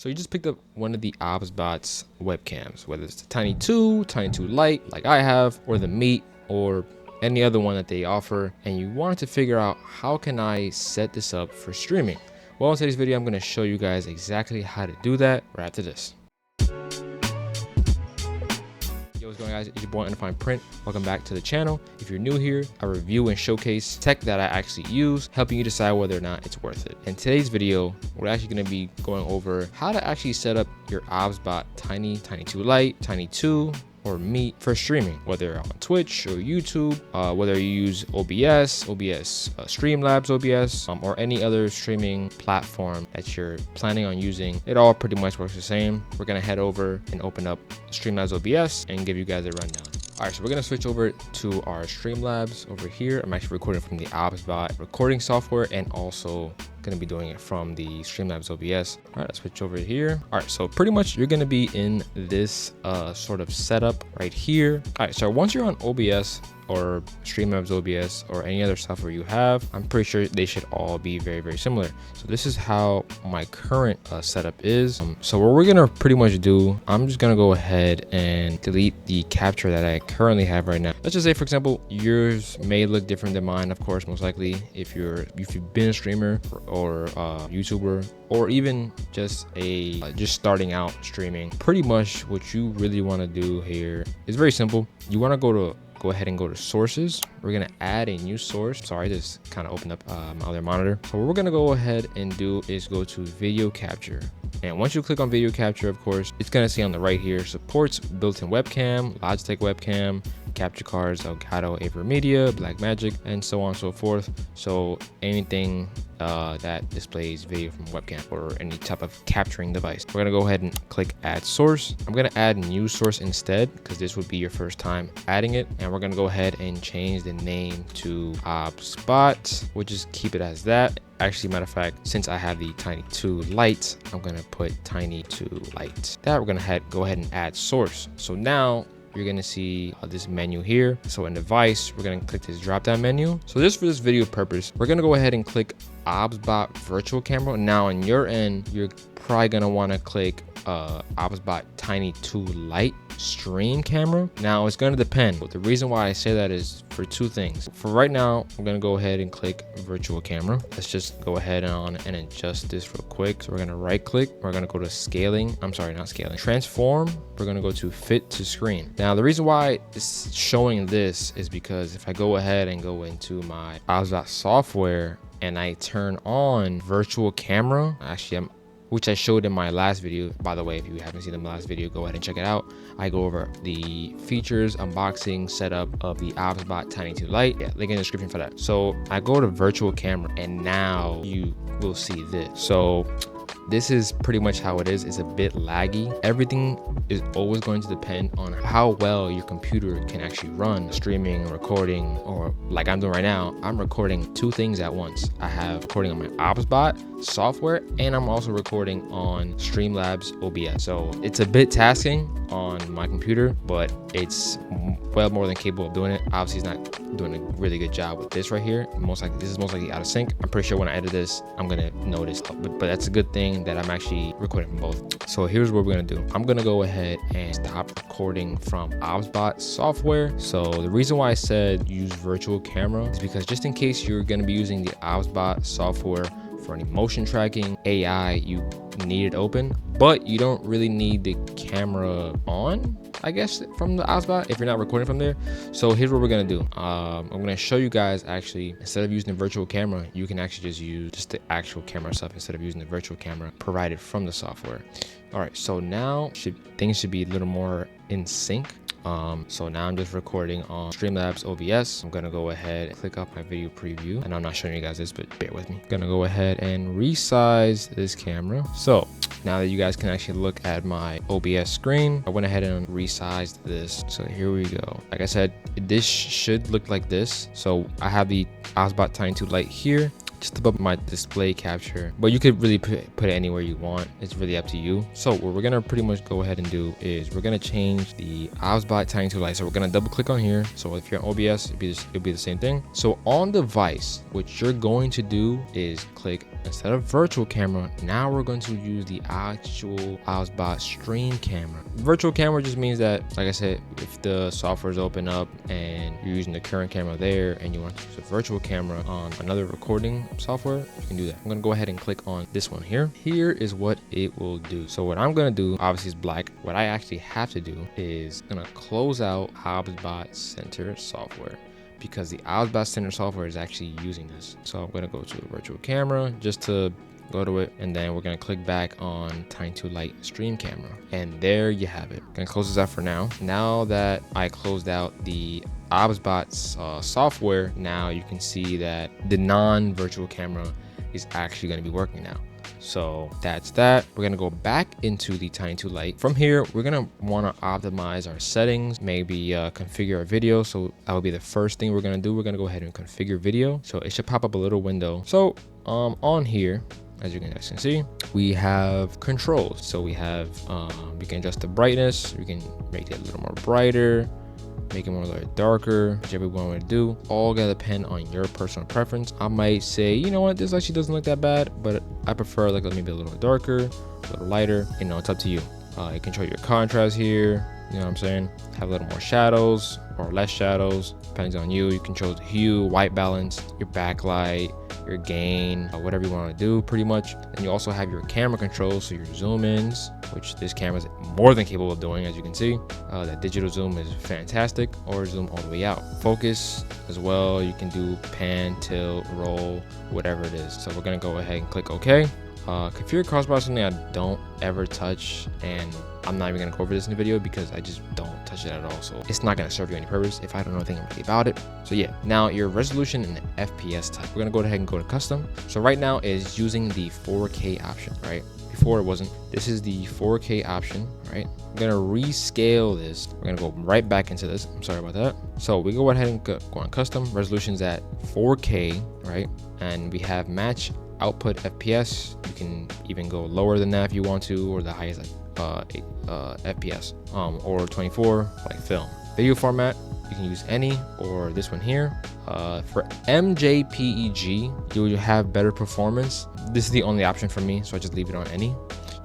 So you just picked up one of the Obsbot's webcams, whether it's the Tiny 2, Tiny 2 Lite, like I have, or the Meet, or any other one that they offer, and you wanted to figure out how can I set this up for streaming. Well, in today's video, I'm going to show you guys exactly how to do that right after this. Yo, what's going on, guys? It's your boy Undefined Print. Welcome back to the channel. If you're new here, I review and showcase tech that I actually use, helping you decide whether or not it's worth it. In today's video, we're actually going to be going over how to actually set up your Obsbot Tiny, Tiny 2 Lite, Tiny 2, or Meet for streaming, whether on Twitch or YouTube, whether you use OBS, Streamlabs OBS, or any other streaming platform that you're planning on using. It all pretty much works the same. We're gonna head over and open up Streamlabs OBS and give you guys a rundown. All right, so we're gonna switch over to our Streamlabs over here. I'm actually recording from the Obsbot recording software and also gonna be doing it from the Streamlabs OBS. All right, let's switch over here. All right, so pretty much you're gonna be in this sort of setup right here. All right, so once you're on OBS or Streamlabs OBS or any other software you have, I'm pretty sure they should all be very, very similar. So this is how my current setup is. So what we're gonna pretty much do, I'm just gonna go ahead and delete the capture that I currently have right now. Let's just say, for example, yours may look different than mine, of course, most likely if you've been a streamer or YouTuber, or even just just starting out streaming. Pretty much what you really want to do here is very simple. You want to go ahead and go to sources. We're gonna add a new source. Sorry, this kind of opened up my other monitor. So what we're gonna go ahead and do is go to video capture. And once you click on video capture, of course, it's gonna say on the right here, supports built-in webcam, Logitech webcam, capture cards, Elgato, AverMedia, Blackmagic, and so on and so forth. So anything that displays video from webcam or any type of capturing device. We're gonna go ahead and click add source. I'm gonna add new source instead because this would be your first time adding it. And we're gonna go ahead and change the name to Obsbot. We'll just keep it as that. Actually, matter of fact, since I have the Tiny 2 Lite, I'm gonna put Tiny 2 Lite. That we're gonna go ahead and add source. So now you're gonna see this menu here. So in device, we're gonna click this drop down menu. So just for this video purpose, we're gonna go ahead and click Obsbot virtual camera. Now on your end, you're probably gonna wanna click Obsbot Tiny 2 Lite stream camera. Now it's gonna depend, but the reason why I say that is for two things. For right now, I'm gonna go ahead and click virtual camera. Let's just go ahead and adjust this real quick. So we're gonna right click, we're gonna go to scaling. I'm sorry, not scaling. Transform, we're gonna go to fit to screen. Now the reason why it's showing this is because if I go ahead and go into my Obsbot software and I turn on virtual camera, actually which I showed in my last video. By the way, if you haven't seen the last video, go ahead and check it out. I go over the features, unboxing, setup of the Obsbot Tiny 2 Lite. Yeah, link in the description for that. So I go to virtual camera and now you will see this. So this is pretty much how it is. It's a bit laggy. Everything is always going to depend on how well your computer can actually run streaming, recording, or like I'm doing right now. I'm recording two things at once. I have recording on my Obsbot software and I'm also recording on Streamlabs OBS. So it's a bit tasking on my computer, but it's well more than capable of doing it. Obviously, it's not doing a really good job with this right here. This is most likely out of sync. I'm pretty sure when I edit this, I'm gonna notice, but that's a good thing that I'm actually recording from both. So here's what we're gonna do. I'm gonna go ahead and stop recording from Obsbot software. So the reason why I said use virtual camera is because just in case you're gonna be using the Obsbot software for any motion tracking, AI, you need it open, but you don't really need the camera on, I guess, from the Obsbot if you're not recording from there. So here's what we're gonna do. I'm gonna show you guys actually, instead of using the virtual camera, you can actually just use just the actual camera stuff instead of using the virtual camera provided from the software. All right, so now things should be a little more in sync. So now I'm just recording on Streamlabs OBS. I'm gonna go ahead and click up my video preview, and I'm not showing you guys this, but bear with me. I'm gonna go ahead and resize this camera. So now that you guys can actually look at my OBS screen, I went ahead and resized this. So here we go. Like I said, this should look like this. So I have the Obsbot Tiny 2 Lite here, just above my display capture, but you could really put it anywhere you want. It's really up to you. So what we're gonna pretty much go ahead and do is we're gonna change the Obsbot Tiny 2 Lite. So we're gonna double click on here. So if you're on OBS, it'll be the same thing. So on device, what you're going to do is click instead of virtual camera, now we're going to use the actual Obsbot stream camera. Virtual camera just means that, like I said, if the software is open up and you're using the current camera there and you want to use a virtual camera on another recording software, you can do that. I'm going to go ahead and click on this one here. Here is what it will do. So what I'm going to do, obviously, is black. What I actually have to do is going to close out Obsbot Center software, because the Obsbot Center software is actually using this. So I'm going to go to the virtual camera just to go to it, and then we're going to click back on Tiny Lite stream camera, and there you have it. I'm going to close this out for now. Now that I closed out the Obsbot's software, now you can see that the non-virtual camera is actually going to be working now. So that's that. We're gonna go back into the Tiny Lite. From here, we're gonna want to optimize our settings, maybe configure our video. So that will be the first thing we're gonna do. We're gonna go ahead and configure video. So it should pop up a little window. So on here, as you can see, we have controls. So we have we can adjust the brightness. We can make it a little more brighter, make it more a little darker, whichever one we do. All gonna depend on your personal preference. I might say, you know what, this actually doesn't look that bad, but I prefer like maybe a little darker, a little lighter. You know, it's up to you. You control your contrast here. You know what I'm saying? Have a little more shadows or less shadows, depends on you. You control the hue, white balance, your backlight, your gain, whatever you want to do pretty much. And you also have your camera controls, so your zoom ins, which this camera is more than capable of doing, as you can see. That digital zoom is fantastic, or zoom all the way out. Focus as well, you can do pan, tilt, roll, whatever it is. So we're gonna go ahead and click OK. Configure crossbar is something I don't ever touch, and I'm not even gonna go over this in the video because I just don't touch it at all. So it's not gonna serve you any purpose if I don't know anything really about it. So yeah, now your resolution and the FPS type. We're gonna go ahead and go to custom. So right now is using the 4K option, right? Before it wasn't. This is the 4K option, right? I'm gonna rescale this. We're gonna go right back into this. I'm sorry about that. So we go ahead and go on custom. Resolution's at 4K, right? And we have match output FPS. You can even go lower than that if you want to, or the highest FPS, or 24 like film. Video format, you can use any, or this one here. For MJPEG, you will have better performance. This is the only option for me, so I just leave it on any.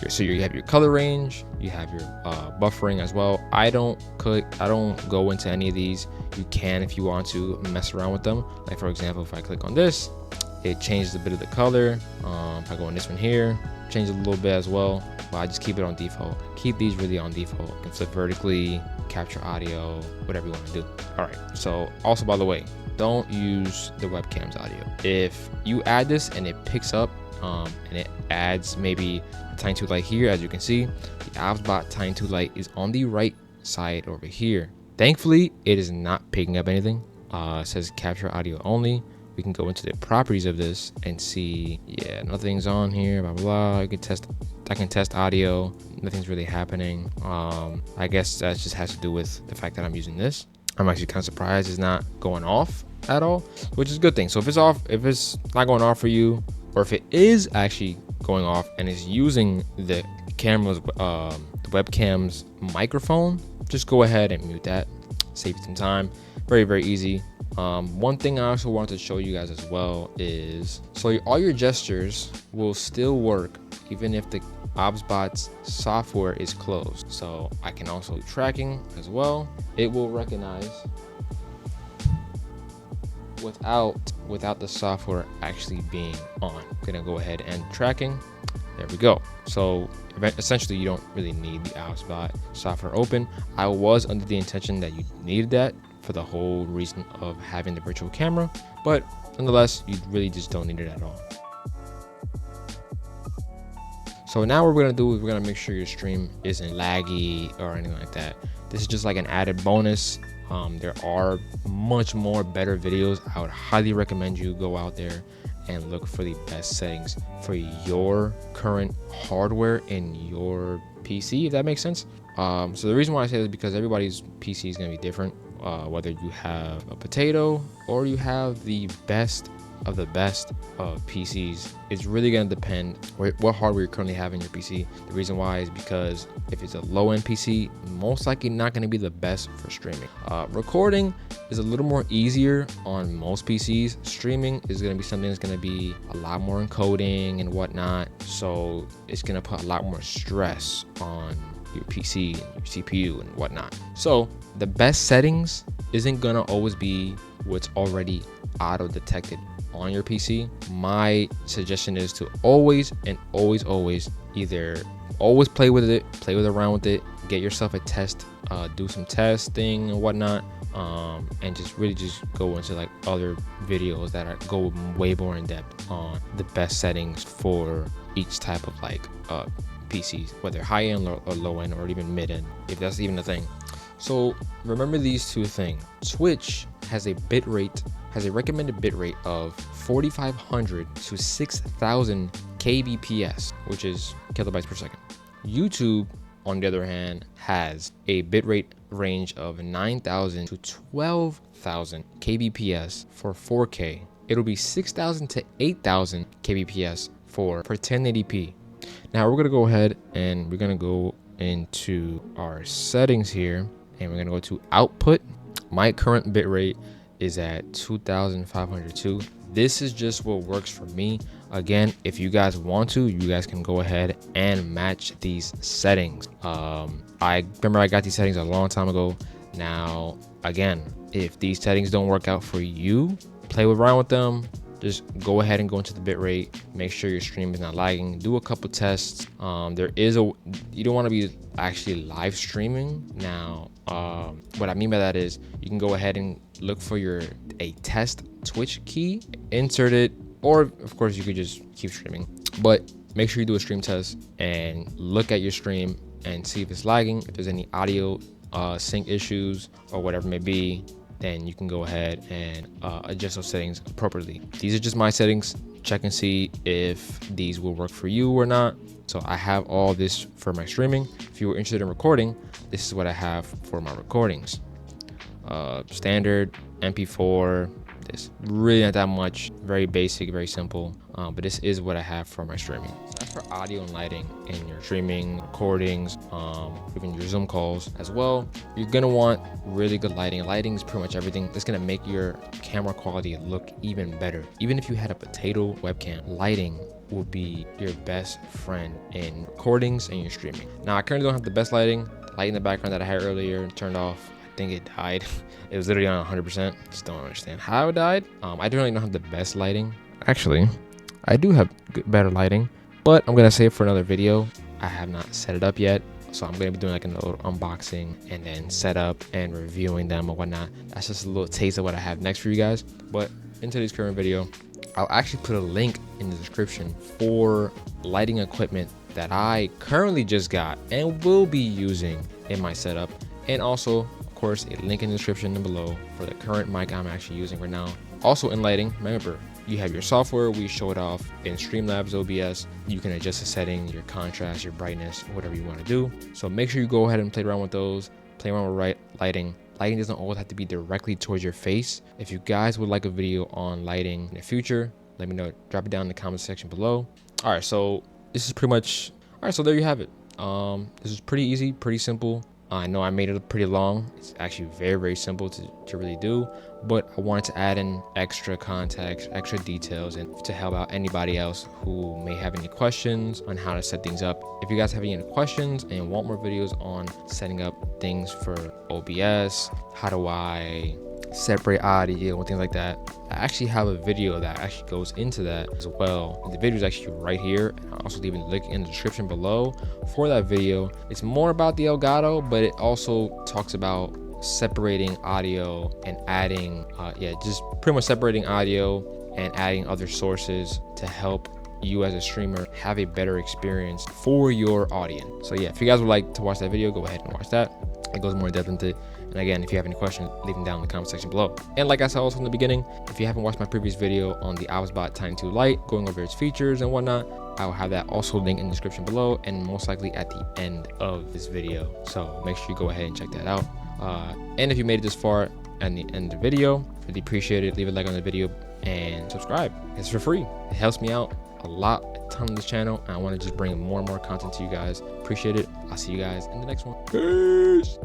So you have your color range, you have your buffering as well. I don't go into any of these. You can if you want to mess around with them. Like for example, if I click on this, it changes a bit of the color. If I go on this one here, change it a little bit as well, but I just keep it on default. Keep these really on default. You can flip vertically, capture audio, whatever you want to do. All right, so also by the way, don't use the webcam's audio. If you add this and it picks up and it adds maybe the Tiny Lite here, as you can see, the Obsbot Tiny Lite is on the right side over here. Thankfully, it is not picking up anything. It says capture audio only. We can go into the properties of this and see, yeah, nothing's on here, blah, blah, blah. I can test audio. Nothing's really happening. I guess that just has to do with the fact that I'm using this. I'm actually kind of surprised it's not going off at all, which is a good thing. So if it's off, if it's not going off for you, or if it is actually going off and is using the camera's, the webcam's microphone, just go ahead and mute that. Save you some time. Very, very easy. One thing I also wanted to show you guys as well is, so all your gestures will still work even if the Obsbot's software is closed. So I can also do tracking as well. It will recognize without the software actually being on. I'm gonna go ahead and tracking. There we go. So essentially you don't really need the Obsbot software open. I was under the intention that you needed that for the whole reason of having the virtual camera, but nonetheless, you really just don't need it at all. So now what we're gonna do is we're gonna make sure your stream isn't laggy or anything like that. This is just like an added bonus. There are much more better videos. I would highly recommend you go out there and look for the best settings for your current hardware in your PC, if that makes sense. So the reason why I say this is because everybody's PC is gonna be different. Whether you have a potato or you have the best of the best of PCs. It's really going to depend what hardware you currently have in your PC. The reason why is because if it's a low-end PC, most likely not going to be the best for streaming. Recording is a little more easier on most PCs. Streaming is going to be something that's going to be a lot more encoding and whatnot, so it's going to put a lot more stress on your PC, your CPU and whatnot. So the best settings isn't gonna always be what's already auto detected on your PC. My suggestion is to always either always play around with it, get yourself a test, do some testing and whatnot, and just go into like other videos that go way more in depth on the best settings for each type of like PCs, whether high end or low end or even mid end, if that's even a thing. So remember these two things. Twitch has a recommended bitrate of 4,500 to 6,000 kbps, which is kilobytes per second. YouTube, on the other hand, has a bitrate range of 9,000 to 12,000 kbps for 4K. It'll be 6,000 to 8,000 kbps for 1080p. Now we're gonna go ahead and we're gonna go into our settings here, and we're gonna go to output. My current bitrate is at 2,502. This is just what works for me. Again, if you guys want to, you guys can go ahead and match these settings. I remember I got these settings a long time ago. Now, again, if these settings don't work out for you, play around with them. Just go ahead and go into the bitrate, make sure your stream is not lagging, do a couple tests. You don't want to be actually live streaming. Now, what I mean by that is you can go ahead and look for a test Twitch key, insert it, or of course you could just keep streaming, but make sure you do a stream test and look at your stream and see if it's lagging, if there's any audio sync issues or whatever it may be. Then you can go ahead and adjust those settings appropriately. These are just my settings. Check and see if these will work for you or not. So I have all this for my streaming. If you were interested in recording, this is what I have for my recordings. Standard, MP4, this really not that much, very basic, very simple, but this is what I have for my streaming. So that's for audio and lighting in your streaming, recordings, even your Zoom calls as well. You're gonna want really good lighting. Lighting is pretty much everything. That's gonna make your camera quality look even better. Even if you had a potato webcam, lighting will be your best friend in recordings and your streaming. Now I currently don't have the best lighting. The light in the background that I had earlier turned off. I think it died. It was literally on 100%. Just don't understand how it died. I definitely don't have the best lighting. Actually, I do have better lighting, but I'm gonna save it for another video. I have not set it up yet, so I'm gonna be doing like a little unboxing and then set up and reviewing them or whatnot. That's just a little taste of what I have next for you guys. But in today's current video, I'll actually put a link in the description for lighting equipment that I currently just got and will be using in my setup, and also of course a link in the description below for the current mic I'm actually using right now. Also in lighting, remember, you have your software. We show it off in Streamlabs OBS. You can adjust the setting, your contrast, your brightness, whatever you want to do. So make sure you go ahead and play around with those. Play around with lighting. Lighting doesn't always have to be directly towards your face. If you guys would like a video on lighting in the future, let me know. Drop it down in the comment section below. All right, so this is pretty much, all right, so there you have it. This is pretty easy, pretty simple. I know I made it pretty long. It's actually very, very simple to really do, but I wanted to add in extra context, extra details, and to help out anybody else who may have any questions on how to set things up. If you guys have any questions and want more videos on setting up things for OBS, how do I separate audio and things like that, I actually have a video that actually goes into that as well. And the video is actually right here. I'll also leave a link in the description below for that video. It's more about the Elgato, but it also talks about separating audio and adding just pretty much separating audio and adding other sources to help you as a streamer have a better experience for your audience. So yeah, if you guys would like to watch that video, go ahead and watch that. It goes more in depth into it. And again, if you have any questions, leave them down in the comment section below. And like I said also in the beginning, if you haven't watched my previous video on the Obsbot Tiny Lite, going over its features and whatnot, I will have that also linked in the description below and most likely at the end of this video. So make sure you go ahead and check that out. And if you made it this far at the end of the video, really appreciate it. Leave a like on the video and subscribe. It's for free. It helps me out a lot, a ton on this channel, and I want to just bring more and more content to you guys. Appreciate it. I'll see you guys in the next one. Peace.